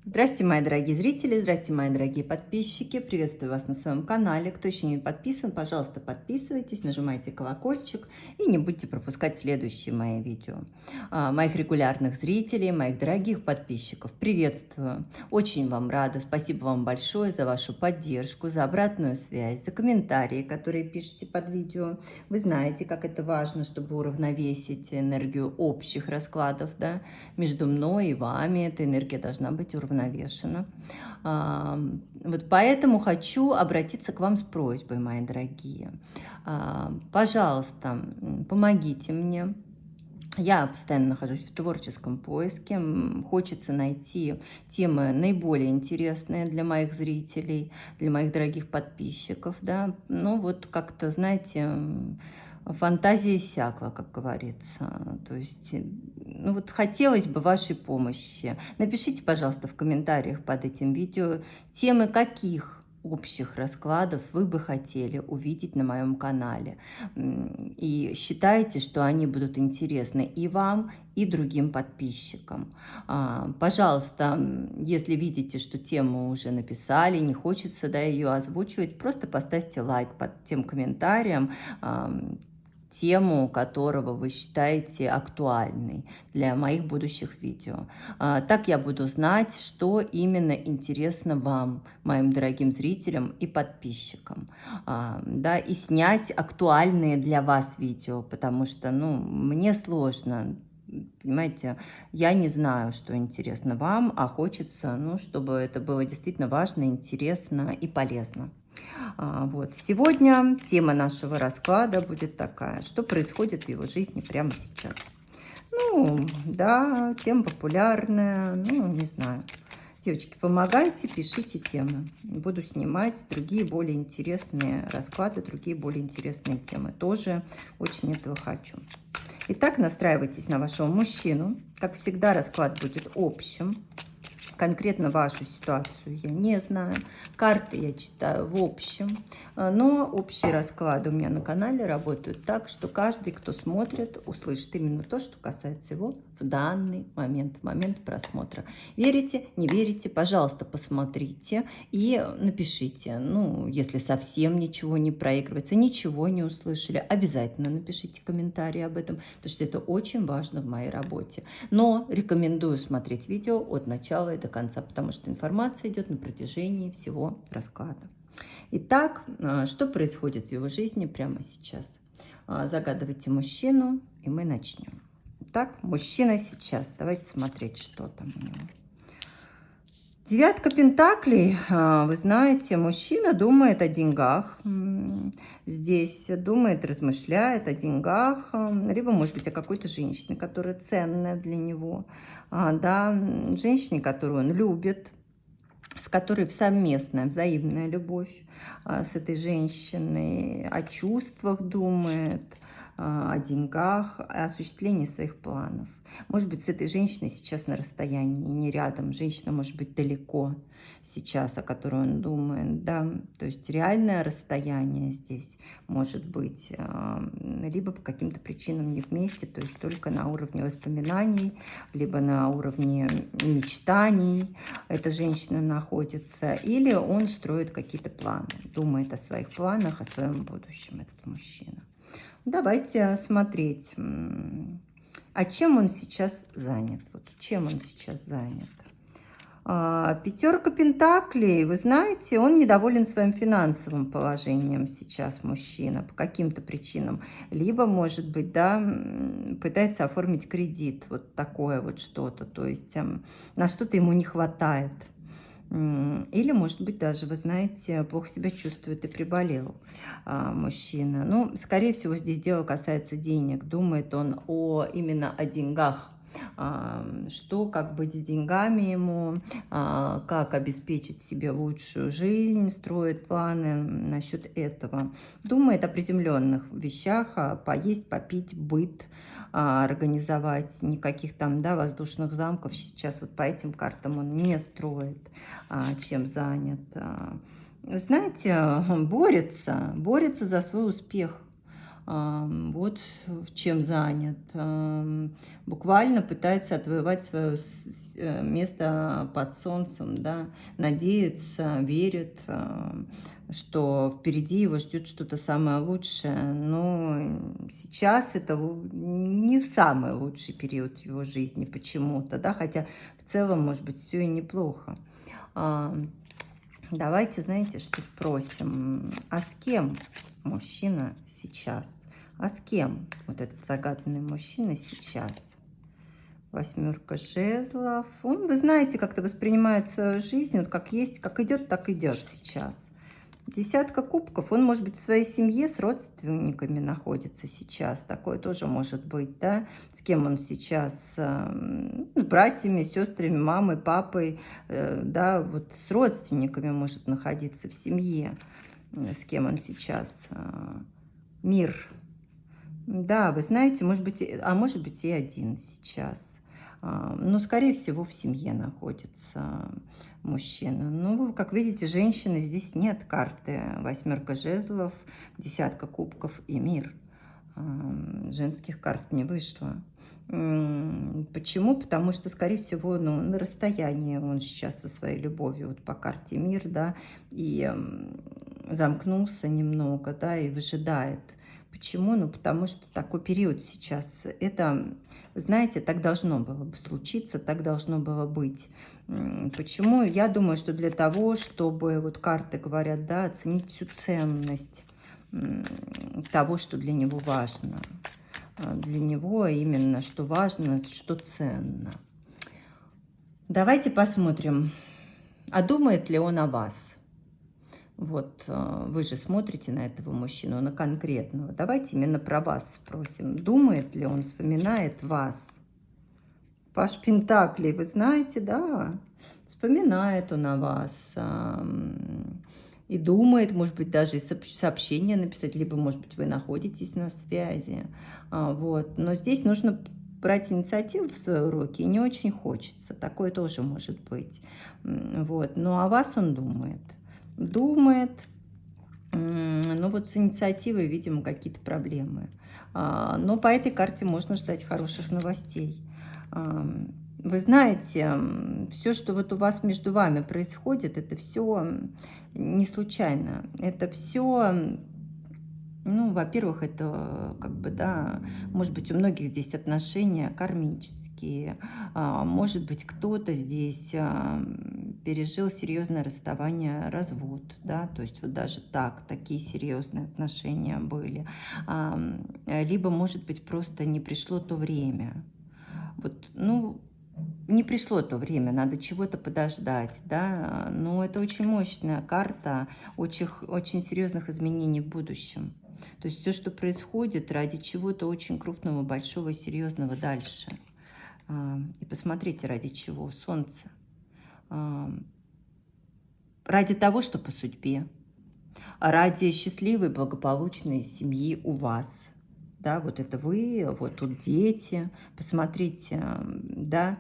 Здрасте, мои дорогие зрители, здрасте, мои дорогие подписчики. Приветствую вас на своем канале. Кто еще не подписан, пожалуйста, подписывайтесь, нажимайте колокольчик и не будьте пропускать следующие мои видео. Моих регулярных зрителей, моих дорогих подписчиков приветствую. Очень вам рада. Спасибо вам большое за вашу поддержку, за обратную связь, за комментарии, которые пишете под видео. Вы знаете, как это важно, чтобы уравновесить энергию общих раскладов, да, между мной и вами. Эта энергия должна быть уравновешена. Вот поэтому хочу обратиться к вам с просьбой, мои дорогие. Пожалуйста, помогите мне. Я постоянно нахожусь в творческом поиске. Хочется найти темы наиболее интересные для моих зрителей, для моих дорогих подписчиков. Да? Ну вот как-то, знаете, фантазия иссякла, как говорится. То есть, ну вот хотелось бы вашей помощи. Напишите, пожалуйста, в комментариях под этим видео, темы каких общих раскладов вы бы хотели увидеть на моем канале. И считаете, что они будут интересны и вам, и другим подписчикам. Пожалуйста, если видите, что тему уже написали, не хочется, да, ее озвучивать, просто поставьте лайк под тем комментарием, тему которого вы считаете актуальной для моих будущих видео. Так я буду знать, что именно интересно вам, моим дорогим зрителям и подписчикам. Да, и снять актуальные для вас видео, потому что, ну, мне сложно. Понимаете, я не знаю, что интересно вам, а хочется, ну, чтобы это было действительно важно, интересно и полезно. Вот. Сегодня тема нашего расклада будет такая: что происходит в его жизни прямо сейчас. Ну, да, тема популярная, ну, не знаю. Девочки, помогайте, пишите темы. Буду снимать другие более интересные расклады, другие более интересные темы. Тоже очень этого хочу. Итак, настраивайтесь на вашего мужчину. Как всегда, расклад будет общим. Конкретно вашу ситуацию я не знаю. Карты я читаю в общем. Но общие расклады у меня на канале работают так, что каждый, кто смотрит, услышит именно то, что касается его в данный момент, в момент просмотра. Верите, не верите, пожалуйста, посмотрите и напишите. Ну, если совсем ничего не проигрывается, ничего не услышали, обязательно напишите комментарий об этом, потому что это очень важно в моей работе. Но рекомендую смотреть видео от начала и до конца, потому что информация идет на протяжении всего расклада. Итак, что происходит в его жизни прямо сейчас? Загадывайте мужчину, и мы начнем. Итак, мужчина сейчас. Давайте смотреть, что там у него. Девятка пентаклей, вы знаете, мужчина думает о деньгах, здесь думает, размышляет о деньгах, либо, может быть, о какой-то женщине, которая ценная для него, да, женщине, которую он любит, с которой совместная, взаимная любовь с этой женщиной, о чувствах думает, о деньгах, о осуществлении своих планов. Может быть, с этой женщиной сейчас на расстоянии, не рядом. Женщина может быть далеко сейчас, о которой он думает. Да? То есть реальное расстояние здесь может быть либо по каким-то причинам не вместе, то есть только на уровне воспоминаний, либо на уровне мечтаний эта женщина находится, или он строит какие-то планы, думает о своих планах, о своем будущем, этот мужчина. Давайте смотреть, а чем он сейчас занят. Вот чем он сейчас занят. Пятерка пентаклей, вы знаете, он недоволен своим финансовым положением сейчас, мужчина, по каким-то причинам. Либо, может быть, да, пытается оформить кредит, вот такое вот что-то, то есть на что-то ему не хватает. Или, может быть, даже, вы знаете, плохо себя чувствует и приболел мужчина. Ну, скорее всего, здесь дело касается денег. Думает он именно о деньгах. Что, как быть с деньгами ему, как обеспечить себе лучшую жизнь, строит планы насчет этого. Думает о приземленных вещах, поесть, попить, быт, организовать. Никаких там, да, воздушных замков сейчас вот по этим картам он не строит, чем занят. Знаете, борется за свой успех. Вот чем занят. Буквально пытается отвоевать свое место под солнцем, да, надеется, верит, что впереди его ждет что-то самое лучшее. Но сейчас это не самый лучший период его жизни почему-то, да, хотя в целом, может быть, все и неплохо. А, Давайте, знаете, что спросим, а с кем мужчина сейчас? А с кем вот этот загаданный мужчина сейчас? Восьмерка жезлов. Он, вы знаете, как-то воспринимает свою жизнь, вот как есть, как идет, так идет сейчас. Десятка кубков, он, может быть, в своей семье с родственниками находится сейчас. Такое тоже может быть, да? С кем он сейчас? С братьями, сестрами, мамой, папой, да, вот с родственниками может находиться в семье. С кем он сейчас? Мир. Да, вы знаете, может быть, а может быть и один сейчас. Но, скорее всего, в семье находится мужчина. Ну, как видите, женщины здесь нет карты. Восьмерка жезлов, десятка кубков и мир. Женских карт не вышло. Почему? Потому что, скорее всего, ну, на расстоянии он сейчас со своей любовью вот по карте мир, да, и замкнулся немного, да, и выжидает. Почему? Ну, потому что такой период сейчас. Это, знаете, так должно было бы случиться, так должно было быть. Почему? Я думаю, что для того, чтобы, вот карты говорят, да, оценить всю ценность того, что для него важно. Для него именно, что важно, что ценно. Давайте посмотрим, а думает ли он о вас? Вот вы же смотрите на этого мужчину, на конкретного. Давайте именно про вас спросим. Думает ли он, вспоминает вас? Паш Пентаклей, вы знаете, да, вспоминает он о вас. И думает, может быть, даже сообщение написать, либо, может быть, вы находитесь на связи. Вот. Но здесь нужно брать инициативу в свои руки, и не очень хочется. Такое тоже может быть. Вот. Ну, о вас он думает. Думает. Ну, вот с инициативой, видимо, какие-то проблемы. Но по этой карте можно ждать хороших новостей. Вы знаете, все, что вот у вас между вами происходит, это все не случайно. Это все, ну, во-первых, это как бы, да, может быть, у многих здесь отношения кармические, может быть, кто-то здесь пережил серьезное расставание, развод, да, то есть вот даже так, такие серьезные отношения были. Либо, может быть, просто не пришло то время. Вот, ну, не пришло то время, надо чего-то подождать, да, но это очень мощная карта очень серьезных изменений в будущем. То есть все, что происходит ради чего-то очень крупного, большого, серьезного дальше. И посмотрите, ради чего. Солнце. Ради того, что по судьбе. Ради счастливой, благополучной семьи у вас. Да, вот это вы, вот тут дети. Посмотрите, да,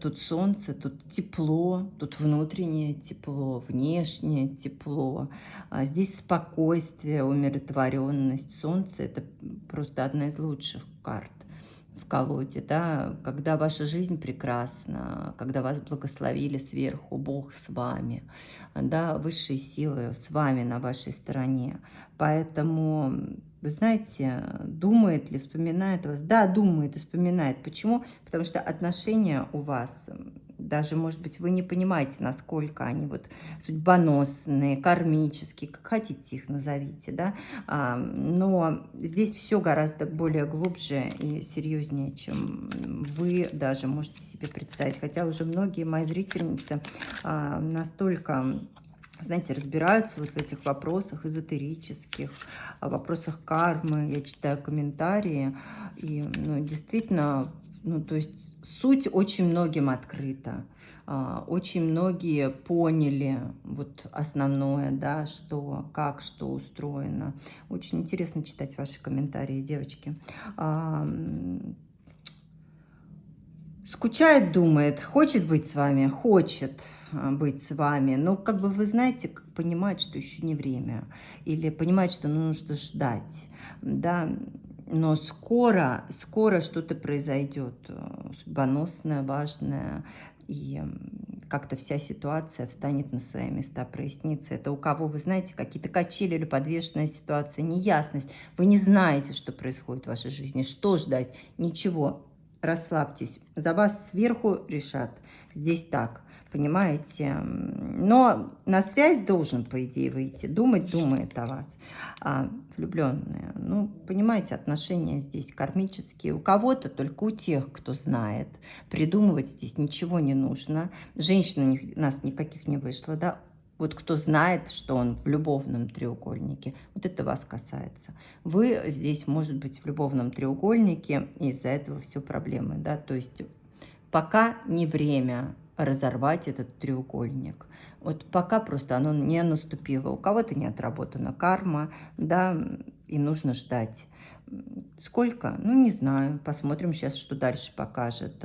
тут солнце, тут тепло, тут внутреннее тепло, внешнее тепло. Здесь спокойствие, умиротворенность. Солнце – это просто одна из лучших карт в колоде, да, когда ваша жизнь прекрасна, когда вас благословили сверху, Бог с вами, да, высшие силы с вами на вашей стороне. Поэтому, вы знаете, думает ли, вспоминает вас? Да, думает и вспоминает. Почему? Потому что отношения у вас, даже, может быть, вы не понимаете, насколько они вот судьбоносные, кармические, как хотите их назовите, да, но здесь все гораздо более глубже и серьезнее, чем вы даже можете себе представить. Хотя уже многие мои зрительницы настолько, знаете, разбираются вот в этих вопросах эзотерических, вопросах кармы. Я читаю комментарии, и ну, действительно, ну, то есть суть очень многим открыта. Очень многие поняли вот основное, да, что, как, что устроено. Очень интересно читать ваши комментарии, девочки. Скучает, думает, хочет быть с вами, хочет быть с вами, но как бы вы знаете, как понимает, что еще не время, или понимает, что нужно ждать, да, но скоро, скоро что-то произойдет, судьбоносное, важное, и как-то вся ситуация встанет на свои места, прояснится. Это у кого, вы знаете, какие-то качели или подвешенная ситуация, неясность, вы не знаете, что происходит в вашей жизни, что ждать, ничего. Расслабьтесь, за вас сверху решат. Здесь так, понимаете? Но на связь должен, по идее, выйти. Думать думает о вас. Влюбленные. Ну, понимаете, отношения здесь кармические. У кого-то, только у тех, кто знает. Придумывать здесь ничего не нужно. Женщин у нас никаких не вышло, да? Вот кто знает, что он в любовном треугольнике, вот это вас касается. Вы здесь, может быть, в любовном треугольнике, и из-за этого все проблемы, да, то есть пока не время разорвать этот треугольник. Вот пока просто оно не наступило. У кого-то не отработана карма, да, и нужно ждать. Сколько? Ну, не знаю. Посмотрим сейчас, что дальше покажет.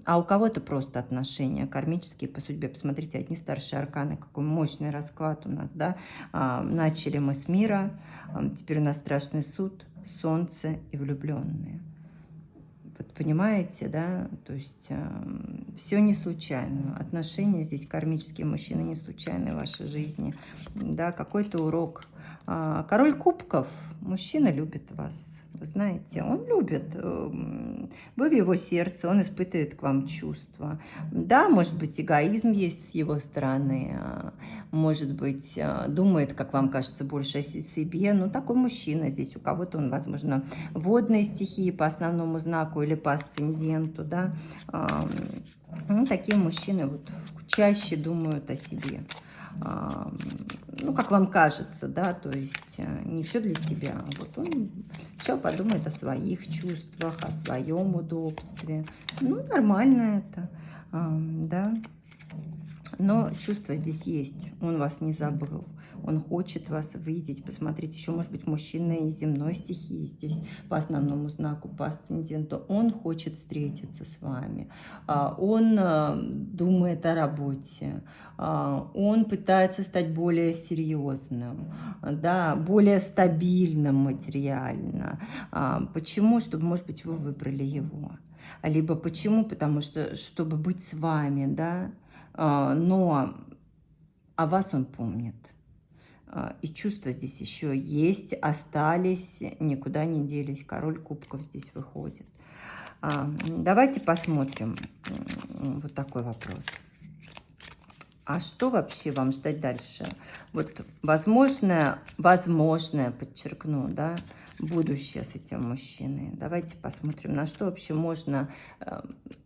А у кого-то просто отношения кармические по судьбе. Посмотрите, одни старшие арканы, какой мощный расклад у нас, да. Начали мы с мира, теперь у нас страшный суд, солнце и влюбленные. Вот понимаете, да, то есть все не случайно. Отношения здесь кармические, мужчины не случайны в вашей жизни. Да, какой-то урок. Король кубков, мужчина любит вас. Вы знаете, он любит. Вы в его сердце, он испытывает к вам чувства. Да, может быть, эгоизм есть с его стороны. Может быть, думает, как вам кажется, больше о себе. Но такой мужчина здесь. У кого-то он, возможно, водные стихии по основному знаку или по асценденту, да. Ну, такие мужчины вот чаще думают о себе. Ну, как вам кажется, да, то есть не все для тебя. Вот он сначала подумает о своих чувствах, о своем удобстве. Ну, нормально это, да. Но чувство здесь есть, он вас не забыл, он хочет вас видеть. Посмотрите, еще может быть мужчина из земной стихии здесь по основному знаку, по асценденту. Он хочет встретиться с вами, он думает о работе, он пытается стать более серьезным, да, более стабильным материально. Почему? Чтобы, может быть, вы выбрали его. Либо почему? Потому что, чтобы быть с вами, да, но о вас он помнит. И чувства здесь еще есть, остались, никуда не делись. Король кубков здесь выходит. Давайте посмотрим вот такой вопрос. А что вообще вам ждать дальше? Вот возможное, подчеркну, да, будущее с этим мужчиной. Давайте посмотрим, на что вообще можно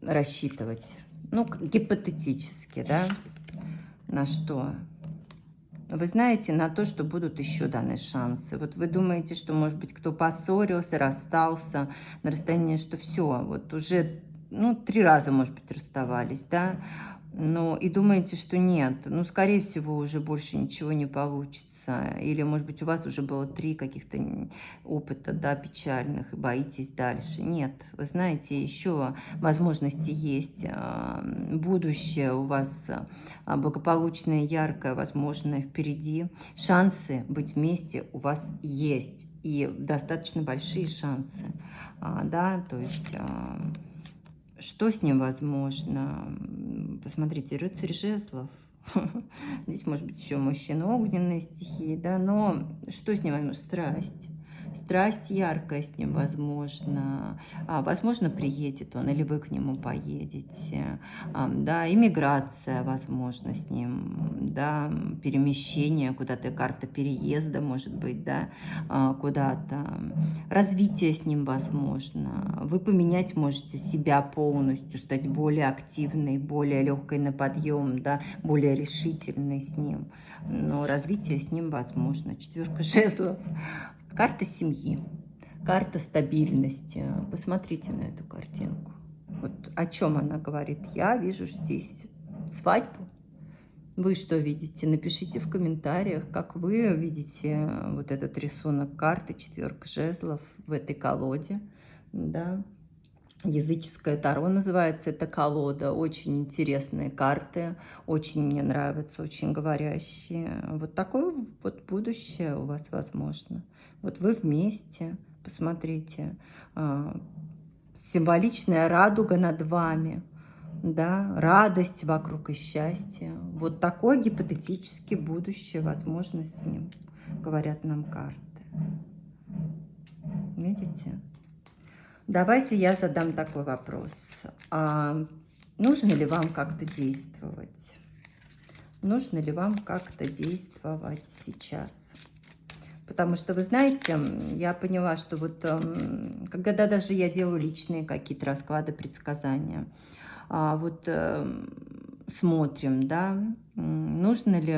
рассчитывать. Ну, гипотетически, да, на что? Вы знаете, на то, что будут еще даны шансы. Вот вы думаете, что, может быть, кто поссорился, расстался на расстоянии, что все, вот уже, ну, 3 раза, может быть, расставались, да, ну, и думаете, что нет, ну, скорее всего, уже больше ничего не получится. Или, может быть, у вас уже было 3 каких-то опыта, да, печальных, и боитесь дальше. Нет, вы знаете, еще возможности есть. Будущее у вас благополучное, яркое, возможное впереди. Шансы быть вместе у вас есть. И достаточно большие шансы, да, то есть... Что с ним возможно? Посмотрите, рыцарь жезлов. Здесь может быть еще мужчина огненной стихии, да, но что с ним возможно? Страсть. Страсть яркая с ним возможно. Возможно, приедет он, или вы к нему поедете. Да, иммиграция, возможно, с ним, да, перемещение куда-то, карта переезда, может быть, да, куда-то. Развитие с ним возможно. Вы поменять можете себя полностью, стать более активной, более легкой на подъем, да, более решительной с ним. Но развитие с ним возможно. 4 жезлов. Карта семьи, карта стабильности. Посмотрите на эту картинку. Вот о чем она говорит. Я вижу здесь свадьбу. Вы что видите? Напишите в комментариях, как вы видите вот этот рисунок карты 4 жезлов в этой колоде. Да. Языческое Таро называется эта колода. Очень интересные карты, очень мне нравятся, очень говорящие. Вот такое вот будущее у вас возможно. Вот вы вместе, посмотрите, символичная радуга над вами, да, радость вокруг и счастье. Вот такое гипотетически будущее возможно с ним, говорят нам карты. Видите? Давайте я задам такой вопрос. А нужно ли вам как-то действовать? Нужно ли вам как-то действовать сейчас? Потому что, вы знаете, я поняла, что вот когда даже я делаю личные какие-то расклады, предсказания, вот смотрим, да, нужно ли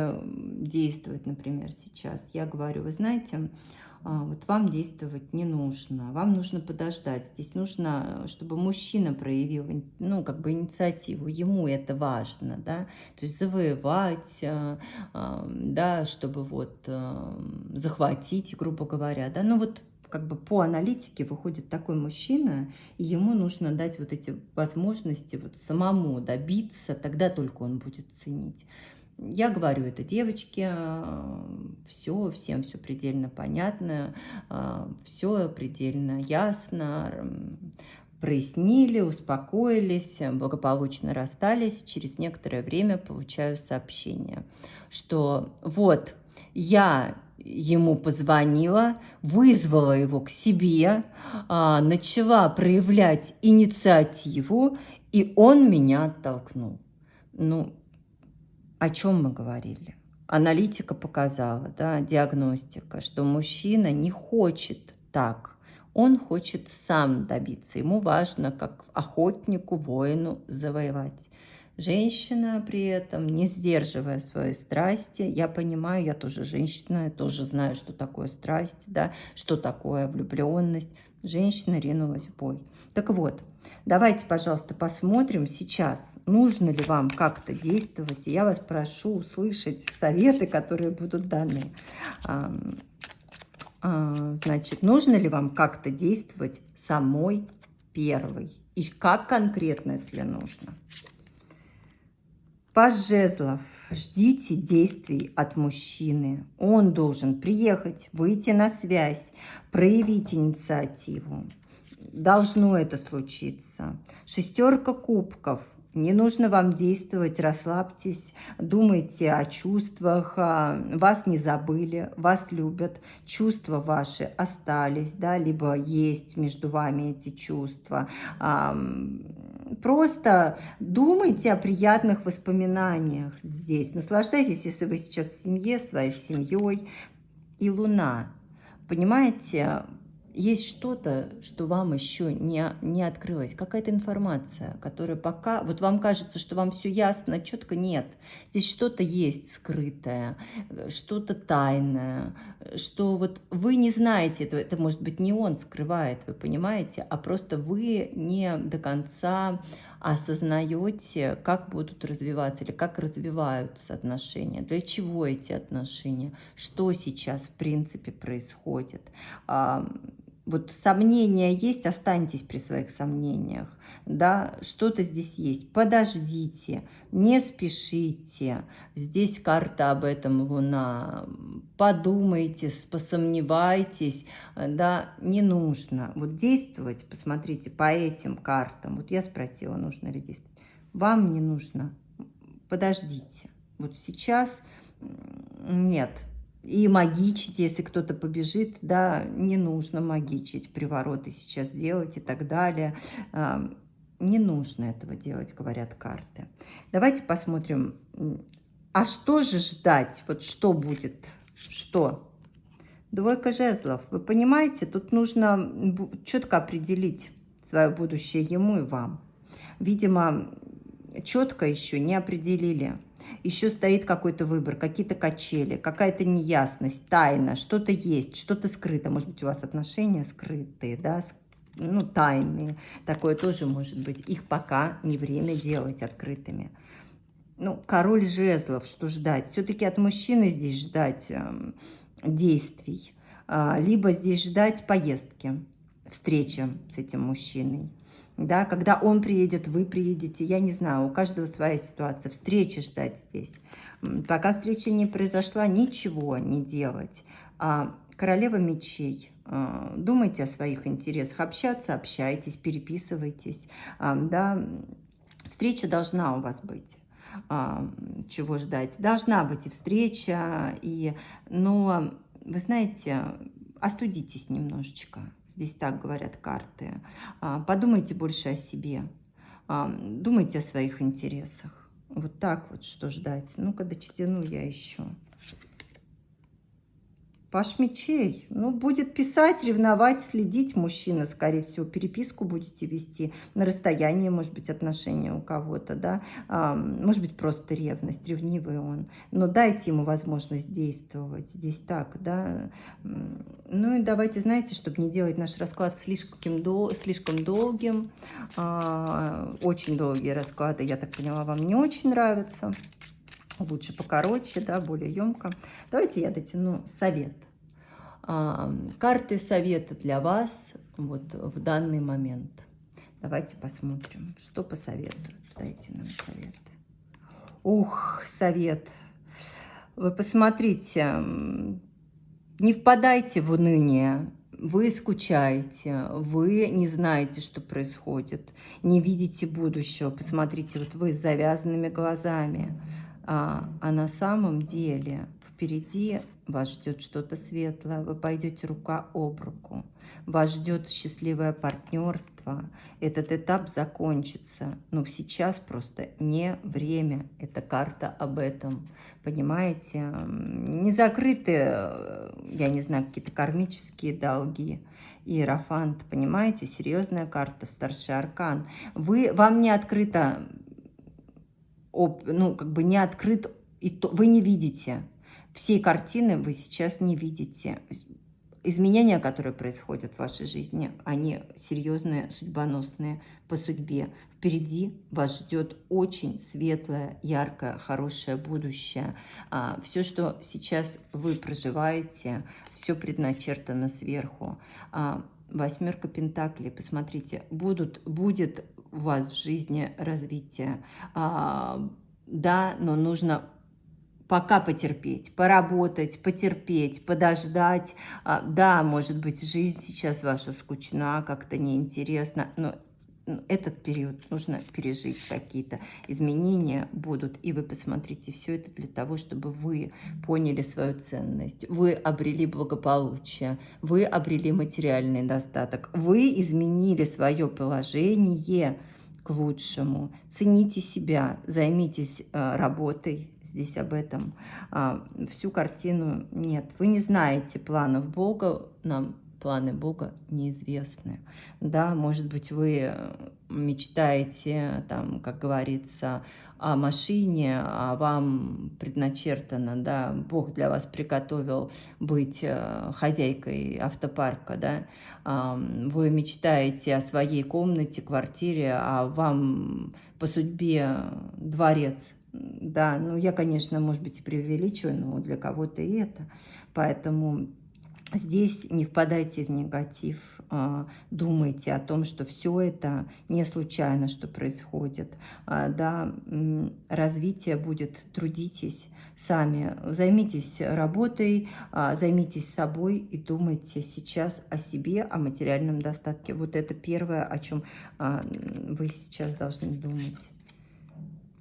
действовать, например, сейчас. Я говорю, вы знаете, вот вам действовать не нужно, вам нужно подождать. Здесь нужно, чтобы мужчина проявил, ну, как бы инициативу, ему это важно, да, то есть завоевать, да, чтобы вот захватить, грубо говоря, да, ну вот как бы по аналитике выходит такой мужчина, и ему нужно дать вот эти возможности вот самому добиться, тогда только он будет ценить. Я говорю это девочке, все, всем все предельно понятно, все предельно ясно, прояснили, успокоились, благополучно расстались. Через некоторое время получаю сообщение, что вот я ему позвонила, вызвала его к себе, начала проявлять инициативу, и он меня оттолкнул. Ну, о чем мы говорили? Аналитика показала, да, диагностика, что мужчина не хочет так. Он хочет сам добиться. Ему важно, как охотнику, воину, завоевать. Женщина при этом, не сдерживая свои страсти, я понимаю, я тоже женщина, я тоже знаю, что такое страсть, да, что такое влюбленность. Женщина ринулась в бой. Так вот, давайте, пожалуйста, посмотрим сейчас, нужно ли вам как-то действовать. И я вас прошу услышать советы, которые будут даны. Значит, нужно ли вам как-то действовать самой первой? И как конкретно, если нужно? Паж жезлов. Ждите действий от мужчины. Он должен приехать, выйти на связь, проявить инициативу. Должно это случиться. Шестерка кубков. Не нужно вам действовать, расслабьтесь, думайте о чувствах, вас не забыли, вас любят, чувства ваши остались, да, либо есть между вами эти чувства. Просто думайте о приятных воспоминаниях здесь, наслаждайтесь, если вы сейчас в семье, своей семьей. И Луна, понимаете, есть что-то, что вам еще не открылось, какая-то информация, которая пока, вот вам кажется, что вам все ясно, четко нет. Здесь что-то есть скрытое, что-то тайное, что вот вы не знаете этого, это может быть не он скрывает, вы понимаете, а просто вы не до конца осознаете, как будут развиваться или как развиваются отношения, для чего эти отношения, что сейчас в принципе происходит. Вот сомнения есть, останьтесь при своих сомнениях, да, что-то здесь есть, подождите, не спешите, здесь карта об этом Луна, подумайте, посомневайтесь, да, не нужно, вот действовать, посмотрите, по этим картам, вот я спросила, нужно ли действовать, вам не нужно, подождите, вот сейчас нет. И магичить, если кто-то побежит, да, не нужно магичить, привороты сейчас делать и так далее. Не нужно этого делать, говорят карты. Давайте посмотрим, а что же ждать, вот что будет, что? Двойка жезлов, вы понимаете, тут нужно четко определить свое будущее ему и вам. Видимо, четко еще не определили. Еще стоит какой-то выбор, какие-то качели, какая-то неясность, тайна, что-то есть, что-то скрыто. Может быть, у вас отношения скрытые, да, ну, тайные. Такое тоже может быть. Их пока не время делать открытыми. Ну, король жезлов, что ждать? Все-таки от мужчины здесь ждать действий. Либо здесь ждать поездки, встречи с этим мужчиной. Да, когда он приедет, вы приедете, я не знаю, у каждого своя ситуация. Встречи ждать здесь. Пока встреча не произошла, ничего не делать. Королева мечей. Думайте о своих интересах. Общаться, общайтесь, переписывайтесь. Да, встреча должна у вас быть. Чего ждать? Должна быть и встреча, но вы знаете, остудитесь немножечко. Здесь так говорят карты. Подумайте больше о себе. Думайте о своих интересах. Вот так вот, что ждать. Ну-ка, дотяну я еще. Паш мечей. Ну, будет писать, ревновать, следить мужчина, скорее всего. Переписку будете вести. На расстоянии, может быть, отношения у кого-то, да. Может быть, просто ревность, ревнивый он. Но дайте ему возможность действовать. Здесь так, да. Ну и давайте, знаете, чтобы не делать наш расклад слишком долгим. Очень долгие расклады, я так поняла, вам не очень нравятся. Лучше покороче, да, более емко. Давайте я дотяну совет. Карты совета для вас вот в данный момент. Давайте посмотрим, что посоветуют. Дайте нам советы. Ух, совет. Вы посмотрите, не впадайте в уныние. Вы скучаете, вы не знаете, что происходит, не видите будущего. Посмотрите, вот вы с завязанными глазами. А на самом деле впереди вас ждет что-то светлое, вы пойдете рука об руку, вас ждет счастливое партнерство, этот этап закончится, но сейчас просто не время, эта карта об этом, понимаете, не закрыты, я не знаю, какие-то кармические долги, иерофант, понимаете, серьезная карта, старший аркан, вам не открыто, ну, как бы не открыт, вы не видите. Всей картины вы сейчас не видите. Изменения, которые происходят в вашей жизни, они серьезные, судьбоносные по судьбе. Впереди вас ждет очень светлое, яркое, хорошее будущее. Все, что сейчас вы проживаете, все предначертано сверху. Восьмерка пентаклей, посмотрите, будет у вас в жизни развитие. Да, но нужно пока потерпеть, поработать, потерпеть, подождать. Да, может быть, жизнь сейчас ваша скучна, как-то неинтересна, но этот период нужно пережить, какие-то изменения будут, и вы посмотрите, все это для того, чтобы вы поняли свою ценность, вы обрели благополучие, вы обрели материальный достаток, вы изменили свое положение к лучшему. Цените себя, займитесь работой, здесь об этом. Всю картину нет. Вы не знаете планов Бога, нам планы Бога неизвестны. Да, может быть, вы мечтаете, там, как говорится, о машине, а вам предначертано, да, Бог для вас приготовил быть хозяйкой автопарка, да, вы мечтаете о своей комнате, квартире, а вам по судьбе дворец. Да, ну я, конечно, может быть, и преувеличиваю, но для кого-то и это. Поэтому здесь не впадайте в негатив, думайте о том, что все это не случайно, что происходит. Да, развитие будет, трудитесь сами, займитесь работой, займитесь собой и думайте сейчас о себе, о материальном достатке. Вот это первое, о чем вы сейчас должны думать.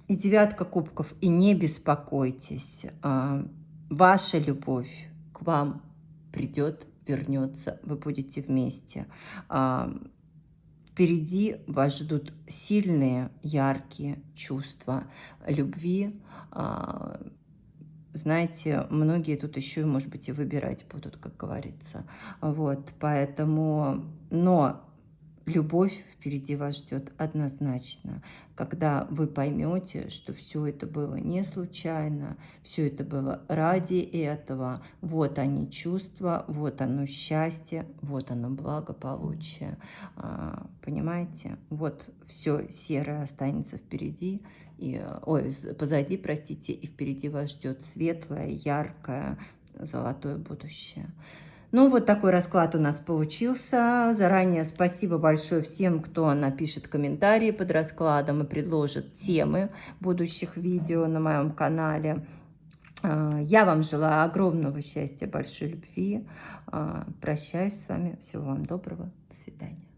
И девятка кубков. И не беспокойтесь. Ваша любовь к вам придет, вернется, вы будете вместе. Впереди вас ждут сильные, яркие чувства любви. Знаете, многие тут еще, может быть, и выбирать будут, как говорится. Вот, поэтому, но любовь впереди вас ждет однозначно, когда вы поймете, что все это было не случайно, все это было ради этого. Вот они чувства, вот оно счастье, вот оно благополучие. Понимаете? Вот все серое останется впереди, позади, простите, и впереди вас ждет светлое, яркое, золотое будущее. Ну, вот такой расклад у нас получился. Заранее спасибо большое всем, кто напишет комментарии под раскладом и предложит темы будущих видео на моем канале. Я вам желаю огромного счастья, большой любви. Прощаюсь с вами. Всего вам доброго. До свидания.